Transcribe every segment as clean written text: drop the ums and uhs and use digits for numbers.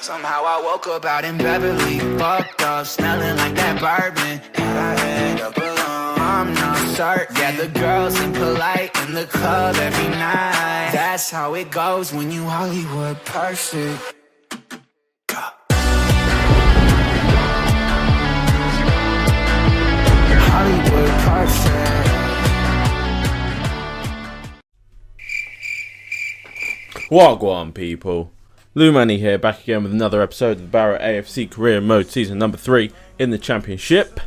Somehow I woke up out in Beverly, fucked up, smelling like that bourbon. And I had up alone, I'm not certain. Yeah, the girls impolite in the club every night. That's how it goes when you Hollywood perfect. Hollywood perfect. Wagwan people, Lou Manny here, back again with another episode of Barrow AFC Career Mode Season number 3 in the Championship.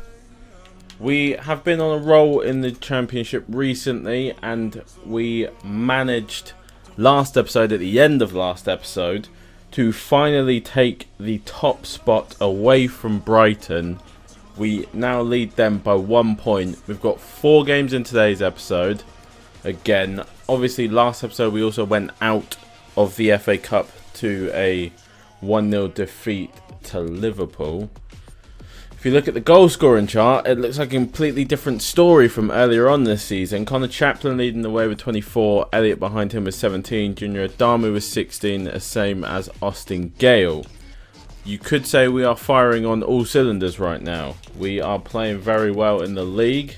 We have been on a roll in the Championship recently, and we managed last episode, at the end of last episode, to finally take the top spot away from Brighton. We now lead them by 1 point. We've got 4 games in today's episode. Again, obviously last episode we also went out of the FA Cup to a 1-0 defeat to Liverpool. If you look at the goal scoring chart, it looks like a completely different story from earlier on this season. Connor Chaplin leading the way with 24, Elliott behind him with 17, Junior Adamu with 16, the same as Austin Gale. You could say we are firing on all cylinders right now. We are playing very well in the league.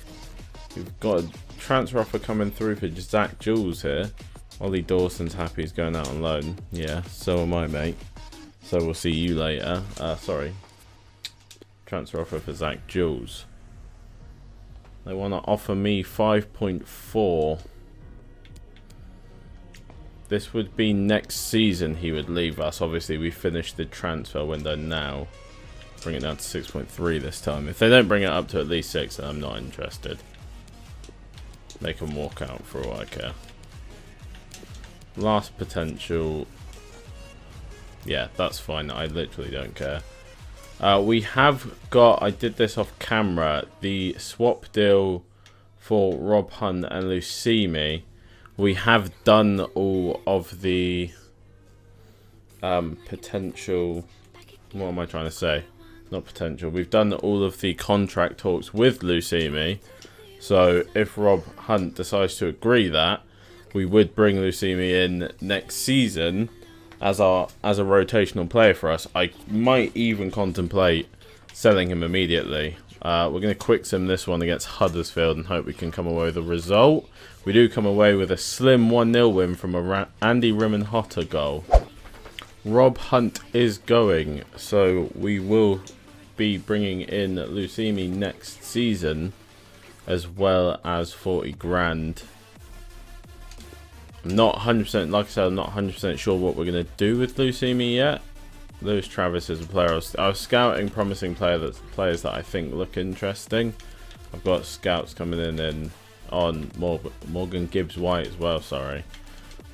We've got a transfer offer coming through for Zach Jules here. Ollie Dawson's happy he's going out on loan. Yeah, so am I, mate. So we'll see you later. Sorry. Transfer offer for Zach Jules. They want to offer me 5.4. This would be next season he would leave us. Obviously, we finished the transfer window now. Bring it down to 6.3 this time. If they don't bring it up to at least 6, then I'm not interested. They can walk out for all I care. Last potential. Yeah, that's fine. I literally don't care. We have got, I did this off camera, the swap deal for Rob Hunt and Lucimi. We have done all of the potential, what am I trying to say? Not potential. We've done all of the contract talks with Lucimi. So if Rob Hunt decides to agree that, we would bring Lucimi in next season as a rotational player for us. I might even contemplate selling him immediately. We're going to quick sim this one against Huddersfield and hope we can come away with a result. We do come away with a slim 1-0 win from a Andy Rimmen-Hotter goal. Rob Hunt is going, so we will be bringing in Lucimi next season, as well as 40 grand. I'm not 100%, like I said, I'm not 100% sure what we're going to do with Lucimi yet. Lewis Travis is a player. I was scouting promising players that I think look interesting. I've got scouts coming in on Morgan Gibbs White as well, sorry.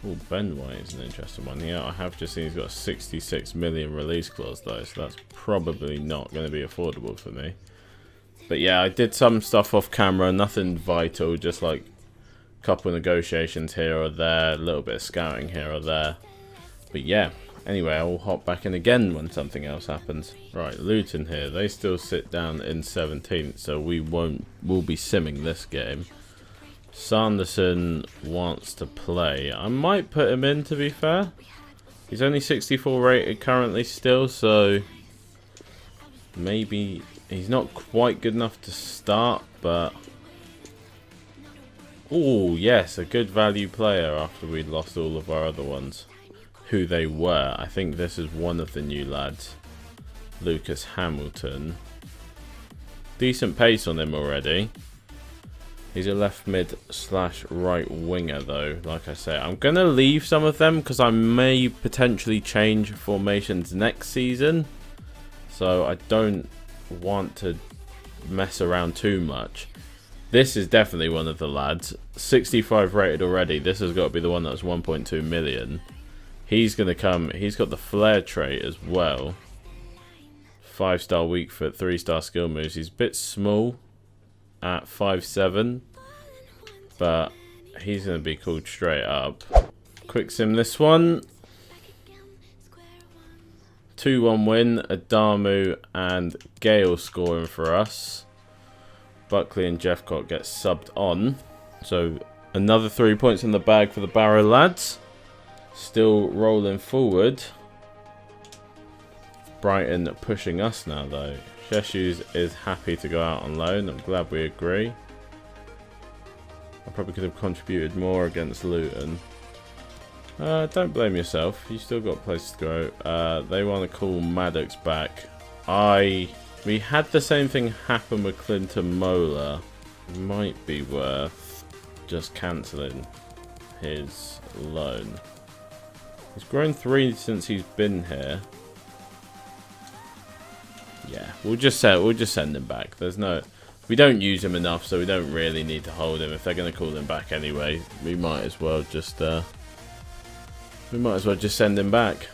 Oh, Ben White is an interesting one. Yeah, I have just seen he's got a 66 million release clause though, so that's probably not going to be affordable for me. But yeah, I did some stuff off camera, nothing vital, just like a couple of negotiations here or there, a little bit of scouting here or there. But yeah, anyway, I'll hop back in again when something else happens. Right, Luton here, they still sit down in 17th, so we'll be simming this game. Sanderson wants to play. I might put him in, to be fair. He's only 64 rated currently still, so maybe he's not quite good enough to start, but oh yes, a good value player after we'd lost all of our other ones. Who they were. I think this is one of the new lads. Lucas Hamilton. Decent pace on him already. He's a left mid / right winger though, like I say. I'm going to leave some of them because I may potentially change formations next season. So I don't want to mess around too much. This is definitely one of the lads. 65 rated already. This has got to be the one that's 1.2 million. He's going to come. He's got the flair trait as well. 5-star weak foot, 3-star skill moves. He's a bit small at 5'7", but he's going to be called straight up. Quick sim this one. 2-1 win. Adamu and Gale scoring for us. Buckley and Jeffcott get subbed on. So another 3 points in the bag for the Barrow lads. Still rolling forward. Brighton pushing us now though. Jesus is happy to go out on loan. I'm glad we agree. I probably could have contributed more against Luton. Don't blame yourself. You still got places to go. They want to call Maddox back. We had the same thing happen with Clinton Mola. Might be worth just cancelling his loan. He's grown 3 since he's been here. Yeah, we'll just send him back. There's no, we don't use him enough, so we don't really need to hold him. If they're going to call him back anyway, we might as well just send him back.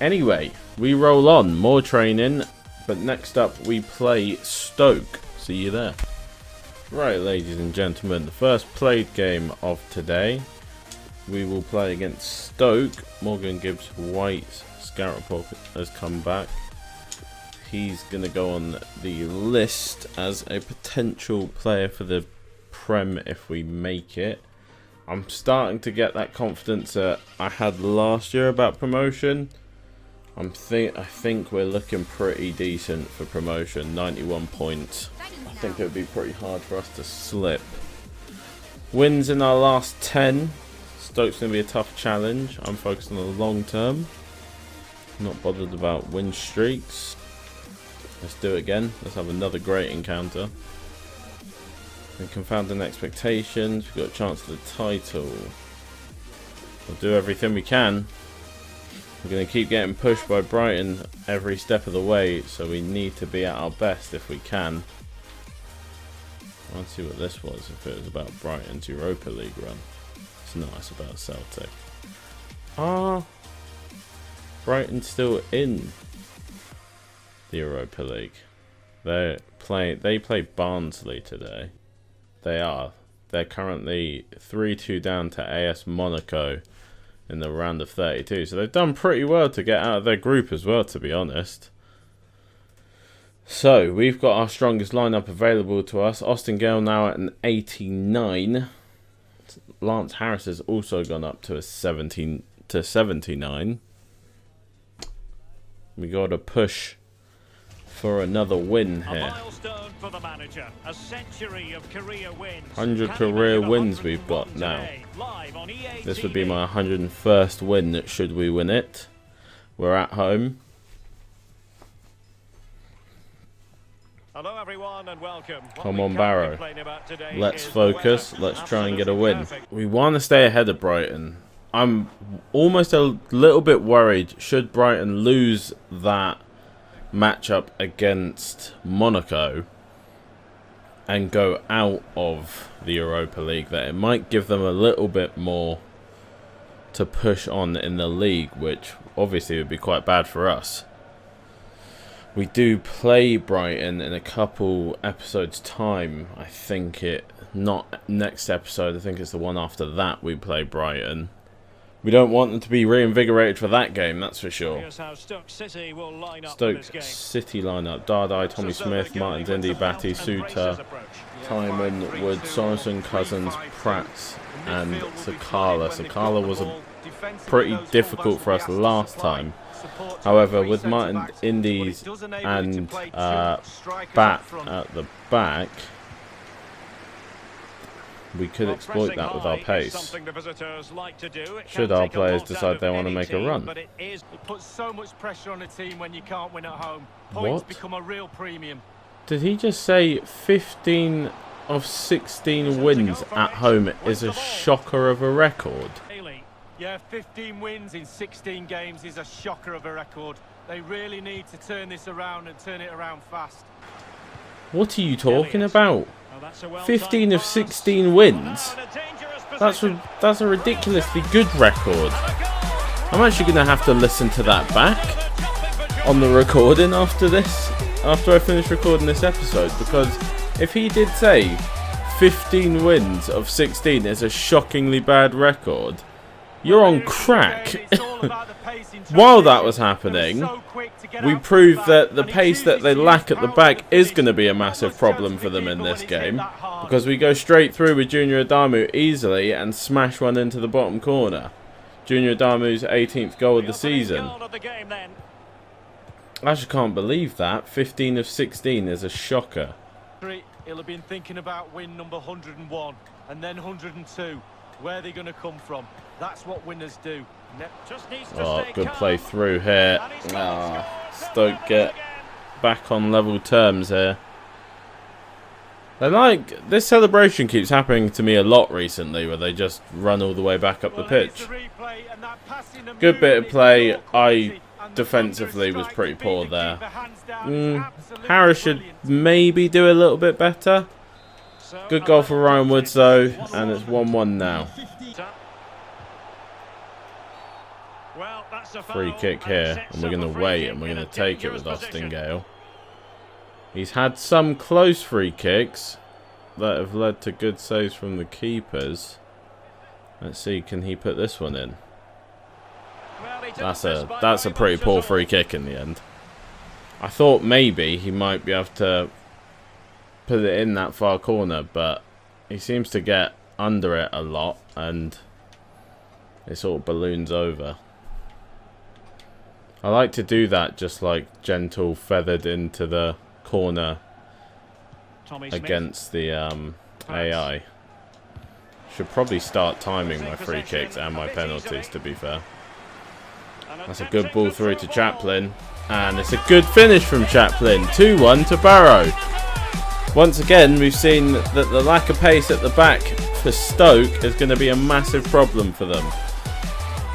Anyway, we roll on. More training, but next up we play Stoke. See you there. Right, ladies and gentlemen, the first played game of today. We will play against Stoke. Morgan Gibbs White Scarapop has come back. He's going to go on the list as a potential player for the Prem if we make it. I'm starting to get that confidence that I had last year about promotion. I think we're looking pretty decent for promotion. 91 points. I think it would be pretty hard for us to slip. Wins in our last 10. Stoke's going to be a tough challenge. I'm focused on the long term. Not bothered about win streaks. Let's do it again. Let's have another great encounter. And confounding expectations. We've got a chance for the title. We'll do everything we can. We're going to keep getting pushed by Brighton every step of the way, so we need to be at our best if we can. I want to see what this was, if it was about Brighton's Europa League run. It's nice about Celtic. Brighton's still in the Europa League. They play Barnsley today. They're currently 3-2 down to AS Monaco in the round of 32. So they've done pretty well to get out of their group as well, to be honest. So we've got our strongest lineup available to us. Austin Gale now at an 89. Lance Harris has also gone up to a 79. We got to push for another win here. 100 career wins we've got now. This would be my 101st win should we win it. We're at home. Hello everyone and welcome. Come on, Barrow. Let's focus. Let's try and get a win. We want to stay ahead of Brighton. I'm almost a little bit worried should Brighton lose that matchup against Monaco and go out of the Europa League, that it might give them a little bit more to push on in the league, which obviously would be quite bad for us. We do play Brighton in a couple episodes time. I think not next episode, I think it's the one after that we play Brighton. We don't want them to be reinvigorated for that game, that's for sure. Stoke City lineup. Dardai, Tommy Smith, Martin Dindi, Batty, Suter, Timon, Wood, Sorensen, Cousins, Pratt and Sakala. Sakala was pretty difficult for us last time. However, with Martin Indies and Bat at the back, we could exploit that with our pace. Should our players decide they want to make a run. It puts so much pressure on a team when you can't win at home. Points become a real premium. Did he just say 15 of 16 wins at home is a shocker of a record? Yeah, 15 wins in 16 games is a shocker of a record. They really need to turn this around and turn it around fast. What are you talking about? 15 of 16 wins? That's a ridiculously good record. I'm actually going to have to listen to that back on the recording after I finish recording this episode, because if he did say 15 wins of 16 is a shockingly bad record, you're on crack. While that was happening, we proved that the pace that they lack at the back is going to be a massive problem for them in this game, because we go straight through with Junior Adamu easily and smash one into the bottom corner. Junior Adamu's 18th goal of the season. I actually can't believe that. 15 of 16 is a shocker. He'll have been thinking about win number 101 and then 102. Where are they going to come from? That's what winners do. Just needs to Oh, stay good calm. play through here. Stoke get back on level terms here. They like, this celebration keeps happening to me a lot recently, where they just run all the way back up the pitch. Good bit of play. Defensively was pretty poor there. Harris should maybe do a little bit better. Good goal for Ryan Woods though, and it's 1-1 now. Free kick here, and we're going to wait and we're going to take it with Austin Gale. He's had some close free kicks that have led to good saves from the keepers. Let's see, can he put this one in? That's a pretty poor free kick in the end. I thought maybe he might be able to put it in that far corner, but he seems to get under it a lot and it sort of balloons over. I like to do that, just like gentle feathered into the corner against the AI. Should probably start timing my free kicks and my penalties, to be fair. That's a good ball through to Chaplin, and it's a good finish from Chaplin. 2-1 to Barrow. Once again, we've seen that the lack of pace at the back for Stoke is going to be a massive problem for them.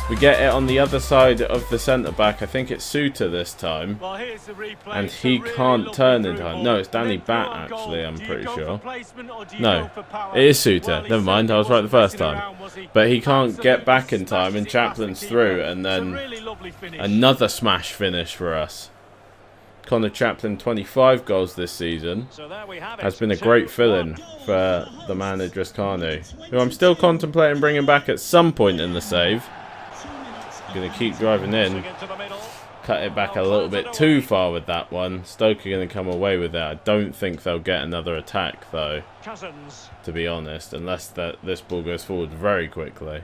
We get it on the other side of the centre-back. I think it's Suter this time. And he can't turn in time. No, it's Danny Batt, actually, I'm pretty sure. No, it is Suter. Never mind, I was right the first time. But he can't get back in time, and Chaplin's through. And then another smash finish for us. Connor Chaplin, 25 goals this season. Has been a great fill-in for the man Idris Kanu, who I'm still contemplating bringing back at some point in the save. Going to keep driving in. Cut it back a little bit too far with that one. Stoke are going to come away with it. I don't think they'll get another attack though, to be honest, unless this ball goes forward very quickly.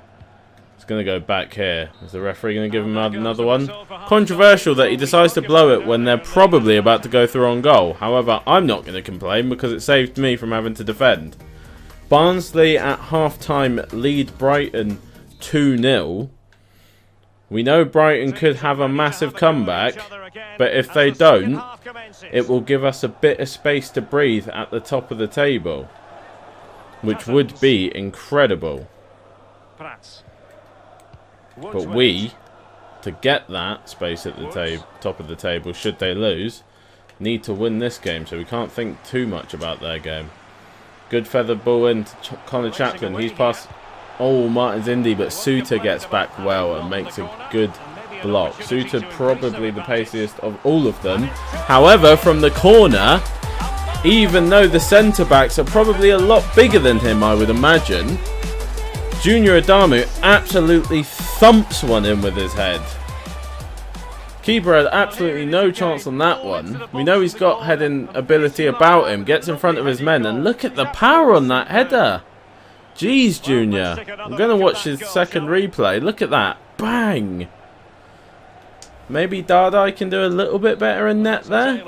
It's going to go back here. Is the referee going to give him another one? Controversial that he decides to blow it when they're probably about to go through on goal. However, I'm not going to complain because it saved me from having to defend. Barnsley at half-time lead Brighton 2-0. We know Brighton could have a massive comeback, but if they don't, it will give us a bit of space to breathe at the top of the table, which would be incredible. But we, to get that space at the top of the table, should they lose, need to win this game, so we can't think too much about their game. Good feather ball in to Connor Chaplin. He's past... Oh, Martin's Indy, but Suter gets back well and makes a good block. Suter probably the paciest of all of them. However, from the corner, even though the centre-backs are probably a lot bigger than him, I would imagine, Junior Adamu absolutely thumps one in with his head. Keeper had absolutely no chance on that one. We know he's got heading ability about him, gets in front of his men, and look at the power on that header. Jeez, Junior. I'm going to watch his second replay. Look at that. Bang. Maybe Dardai can do a little bit better in net there.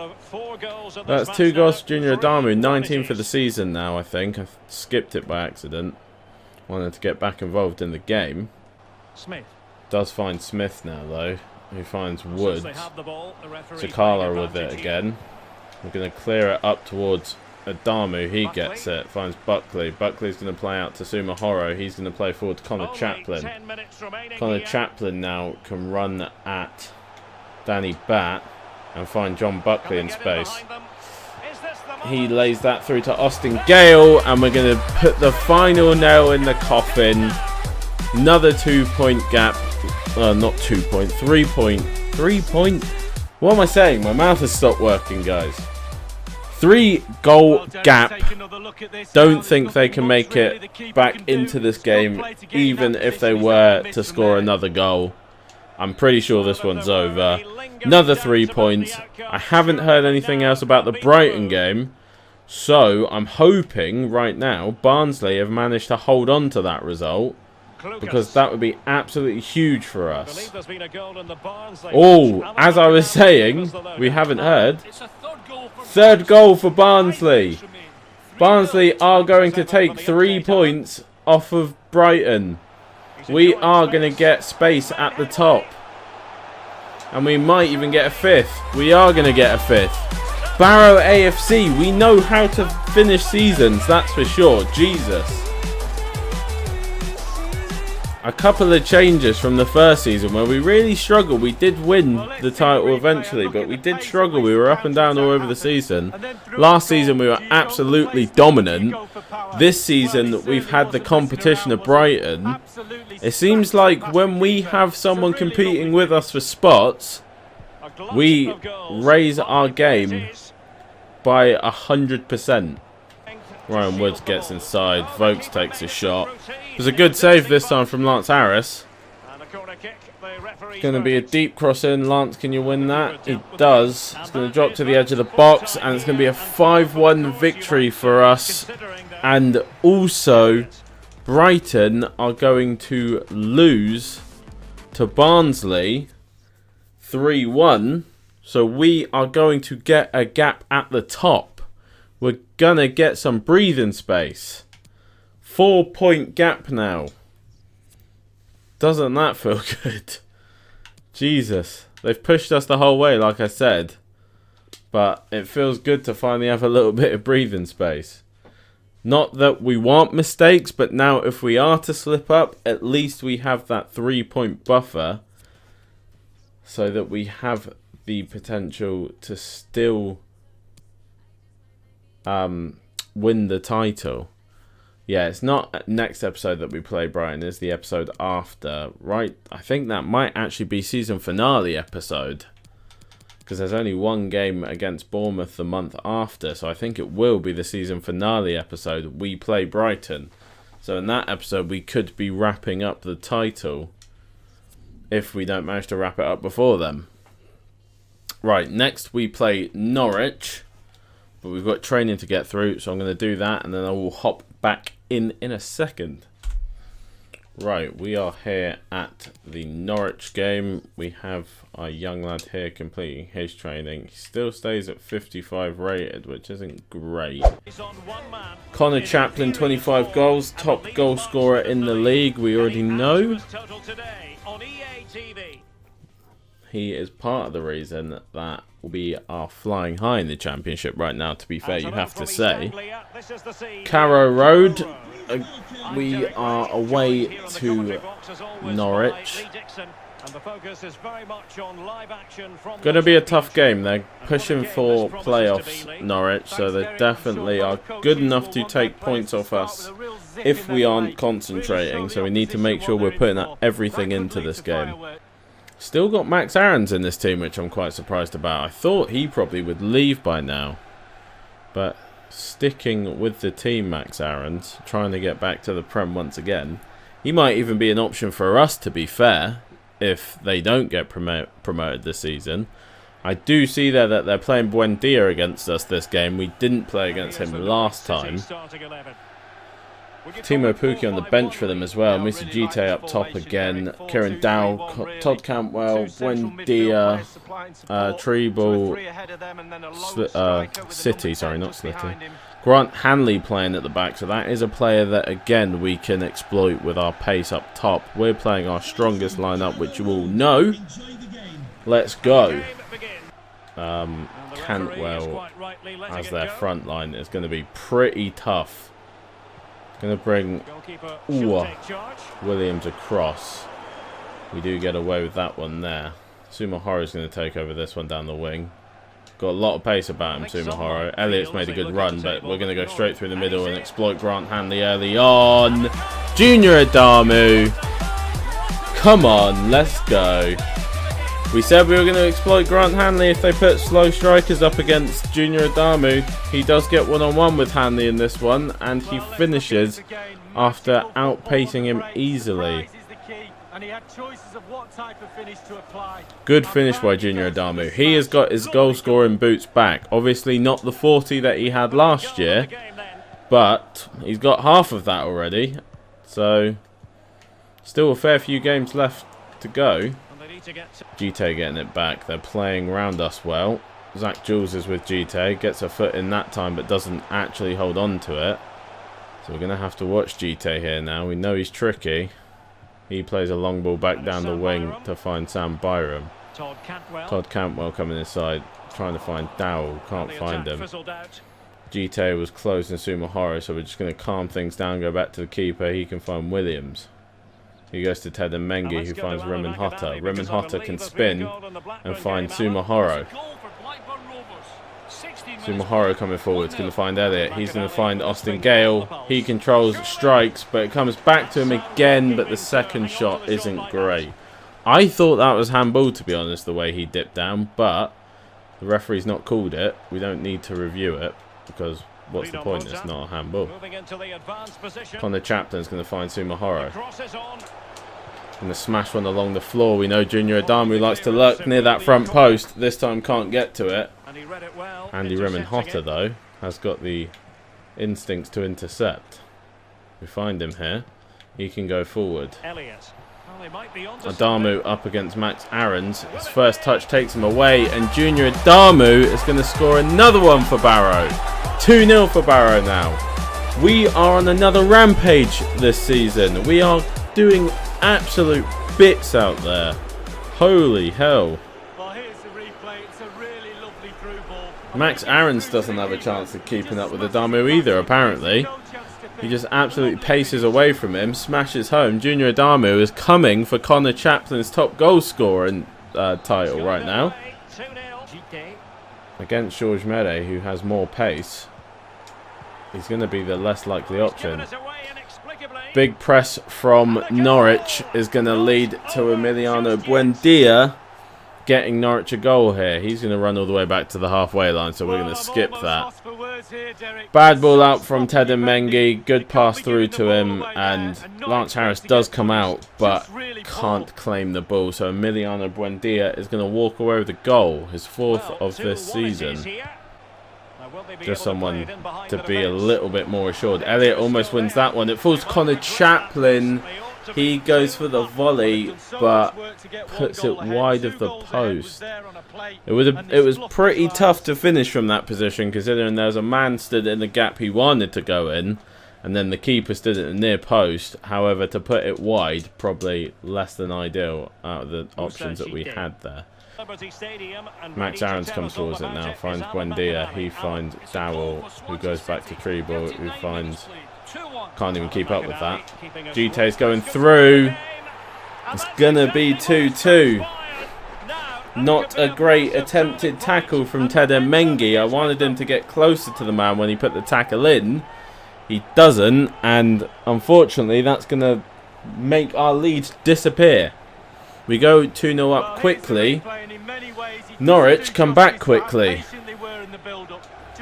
That's 2 goals for Junior Adamu. 19 for the season now, I think. I skipped it by accident. Wanted to get back involved in the game. Does find Smith now, though. Who finds Woods. Sakala with it again. We're going to clear it up towards Adamu. He gets it. Finds Buckley. Buckley's going to play out to Suma Horo. He's going to play forward to Connor Chaplin. Connor Chaplin now can run at Danny Batt and find John Buckley in space. He lays that through to Austin Gale, and we're going to put the final nail in the coffin. Another 2-point gap. Not 2 point, 3 point. 3 point. What am I saying? My mouth has stopped working, guys. 3-goal gap. Don't think they can make it back into this game, even if they were to score another goal. I'm pretty sure this one's over. Another 3 points. I haven't heard anything else about the Brighton game, so I'm hoping right now Barnsley have managed to hold on to that result because that would be absolutely huge for I us. believe there's been a goal in the Barnsley Oh, match. as I was saying, we haven't heard. It's a Third goal for Barnsley. Barnsley are going to take 3 points off of Brighton. We are going to get space at the top. And we might even get a 5th. We are going to get a 5th. Barrow AFC, we know how to finish seasons, that's for sure. Jesus. A couple of changes from the first season where we really struggled. We did win the title eventually, but we did struggle. We were up and down all over the season. Last season we were absolutely dominant. This season we've had the competition of Brighton. It seems like when we have someone competing with us for spots, we raise our game by 100%. Ryan Woods gets inside. Vokes takes a shot. It was a good save this time from Lance Harris. It's going to be a deep cross in. Lance, can you win that? He does. It's going to drop to the edge of the box, and it's going to be a 5-1 victory for us. And also, Brighton are going to lose to Barnsley 3-1. So we are going to get a gap at the top. We're going to get some breathing space. 4-point gap now. Doesn't that feel good? Jesus. They've pushed us the whole way, like I said. But it feels good to finally have a little bit of breathing space. Not that we want mistakes, but now if we are to slip up, at least we have that 3-point buffer. So that we have the potential to still win the title. Yeah, it's not next episode that we play Brighton, it's the episode after, right? I think that might actually be season finale episode, because there's only one game against Bournemouth the month after, so I think it will be the season finale episode. We play Brighton, so in that episode we could be wrapping up the title if we don't manage to wrap it up before then. Right, next we play Norwich. But we've got training to get through, so I'm going to do that, and then I will hop back in a second. Right, we are here at the Norwich game. We have our young lad here completing his training. He still stays at 55 rated, which isn't great. Connor Chaplin, 25 goals, top goal scorer in the league, we already know. He is part of the reason that we are flying high in the Championship right now, to be fair, you have to say. Carrow Road, we are away to Norwich. Going to be a tough game. They're pushing for playoffs, Norwich, so they definitely are good enough to take points off us if we aren't concentrating, so we need to make sure we're putting everything into this game. Still got Max Aarons in this team, which I'm quite surprised about. I thought he probably would leave by now. But sticking with the team, Max Aarons, trying to get back to the Prem once again. He might even be an option for us, to be fair, if they don't get promoted this season. I do see there that they're playing Buendia against us this game. We didn't play against him last time. Timo Pukki on the bench for them as well. Musa Jite up top again. Kieran Dow, Todd Cantwell, Buendia, Treble, City, sorry, not Slitty. Grant Hanley playing at the back, so that is a player that, again, we can exploit with our pace up top. We're playing our strongest lineup, which you all know. Let's go. Cantwell as their front line is going to be pretty tough. Going to bring Williams across. We do get away with that one there. Sumahoro is going to take over this one down the wing. Got a lot of pace about him, Sumahoro. Elliott's made a good run, but we're going to go straight through the middle and exploit Grant Hanley early on. Junior Adamu. Come on, let's go. We said we were going to exploit Grant Hanley if they put slow strikers up against Junior Adamu. He does get one-on-one with Hanley in this one, and he finishes after outpacing him easily. Good finish by Junior Adamu. He has got his goal-scoring boots back. Obviously not the 40 that he had last year, but he's got half of that already. So Still a fair few games left to go. And they need to get GT getting it back. They're playing round us well. Zach Jules is with GT. Gets a foot in that time but doesn't actually hold on to it. So we're going to have to watch GT here now. We know he's tricky. He plays a long ball back down the wing to find Sam Byram. Todd Cantwell coming inside. Trying to find Dowell. Can't find him. GT was closed in Sumahara, so we're just going to calm things down, go back to the keeper. He can find Williams. He goes to Ted and Mengi, who finds Remen Hotta. Remen Hotta can spin and find Sumahara. Sumahara coming forward, going to find Elliott. He's going to find Austin Gale. He controls, strikes, but it comes back to him again, but the second shot isn't great. I thought that was handball, to be honest, the way he dipped down, but the referee's not called it. We don't need to review it, because what's the point? It's not a handball. Connor Chaplin's going to find Sumahara. Going to smash one along the floor. We know Junior Adamu likes to lurk near that front post. This time can't get to it. Andy Remen Hotta, though, has got the instincts to intercept. We find him here. He can go forward. Adamu up against Max Aarons. His first touch takes him away, and Junior Adamu is going to score another one for Barrow. 2-0 for Barrow now. We are on another rampage this season. We are doing absolute bits out there. Holy hell. Well, here's the replay. It's a really lovely through ball. Max Aarons doesn't have a chance of keeping up with Adamu either, apparently. He just absolutely paces away from him, smashes home. Junior Adamu is coming for Connor Chaplin's top goal scorer title right now. Against George Mere, who has more pace. He's going to be the less likely option. Big press from Norwich is going to lead to Emiliano Buendia getting Norwich a goal here. He's going to run all the way back to the halfway line, so we're going to skip that. Bad ball out from Ted and Mengi. Good pass through to him, and Lance Harris does come out, but can't claim the ball. So Emiliano Buendia is going to walk away with a goal, his fourth of this season. Just someone to be a little bit more assured. Elliott almost wins that one. It falls Connor Chaplin. He goes for the volley, but puts it wide of the post. It was pretty tough to finish from that position, considering there was a man stood in the gap he wanted to go in, and then the keeper stood at the near post. However, to put it wide, probably less than ideal out of the options that we had there. Max Aarons comes towards it now, finds Buendia. He finds Dowell, who goes back to Treble, who finds... Can't even keep up with that. GT's going through. It's gonna be 2-2. Not a great attempted tackle from Ted Mengi. I wanted him to get closer to the man when he put the tackle in. He doesn't, and unfortunately that's gonna make our lead disappear. We go 2-0 up quickly. Norwich come back quickly.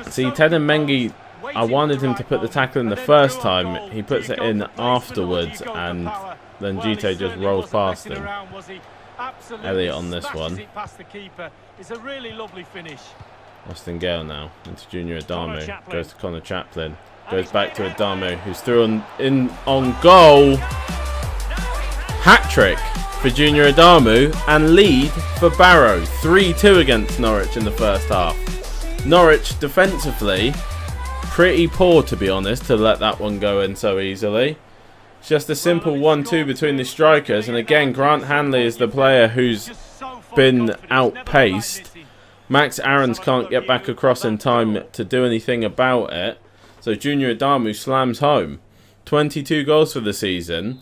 See, Ted Mengi, I wanted him to put the tackle in the first time. He puts it in afterwards, and then GT just rolls past him. Elliott on this one. Austin Gale now into Junior Adamu. Goes to Connor Chaplin. Goes back to Adamu, who's through on goal. Hat-trick for Junior Adamu, and lead for Barrow. 3-2 against Norwich in the first half. Norwich defensively pretty poor, to be honest, to let that one go in so easily. It's just a simple 1-2 between the strikers, and again Grant Hanley is the player who's been outpaced. Max Aarons can't get back across in time to do anything about it, so Junior Adamu slams home. 22 goals for the season.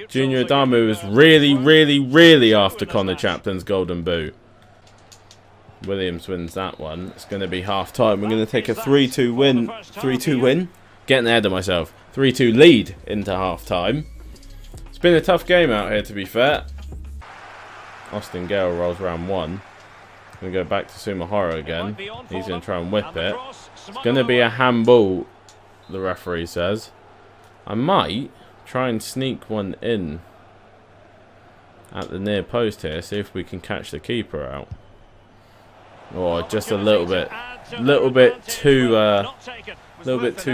Junior Adamu is really after Connor Chaplin's golden boot. Williams wins that one. It's going to be half time. We're going to take a 3-2 win. 3-2 win? Getting ahead of myself. 3-2 lead into half time. It's been a tough game out here, to be fair. Austin Gale rolls round one. Going to go back to Sumahara again. He's going to try and whip it. It's going to be a handball, the referee says. I might try and sneak one in at the near post here. See if we can catch the keeper out. Or just a little bit too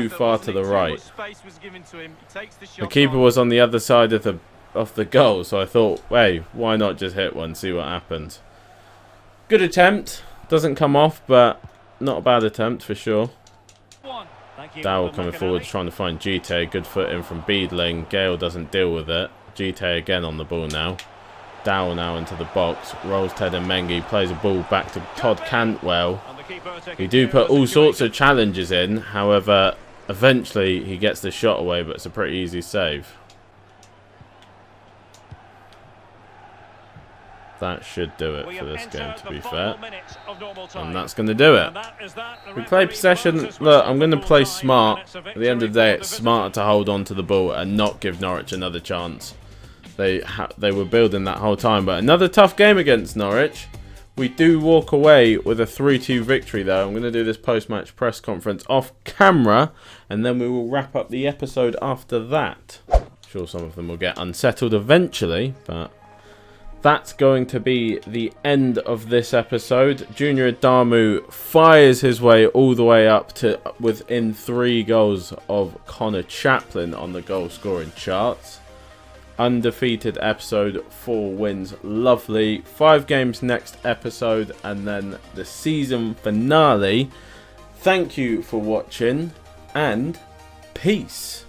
far to the right. The keeper was on the other side of the the goal, so I thought, hey, why not just hit one, see what happens. Good attempt. Doesn't come off, but not a bad attempt for sure. Dowell coming forward, trying to find GT. Good foot in from Beedling. Gale doesn't deal with it. GT again on the ball now. Dowell now into the box. Rolls Ted and Mengi. Plays a ball back to Todd Cantwell. He do put all sorts of challenges in. However, eventually he gets the shot away, but it's a pretty easy save. That should do it for this game, to be fair. And that's going to do it. We play possession. Look, I'm going to play smart. At the end of the day, it's smarter to hold on to the ball and not give Norwich another chance. They were building that whole time. But another tough game against Norwich. We do walk away with a 3-2 victory, though. I'm going to do this post-match press conference off camera. And then we will wrap up the episode after that. I'm sure some of them will get unsettled eventually, but... that's going to be the end of this episode. Junior Adamu fires his way all the way up to within 3 goals of Connor Chaplin on the goal scoring charts. Undefeated episode, 4 wins. Lovely. 5 games next episode and then the season finale. Thank you for watching and peace.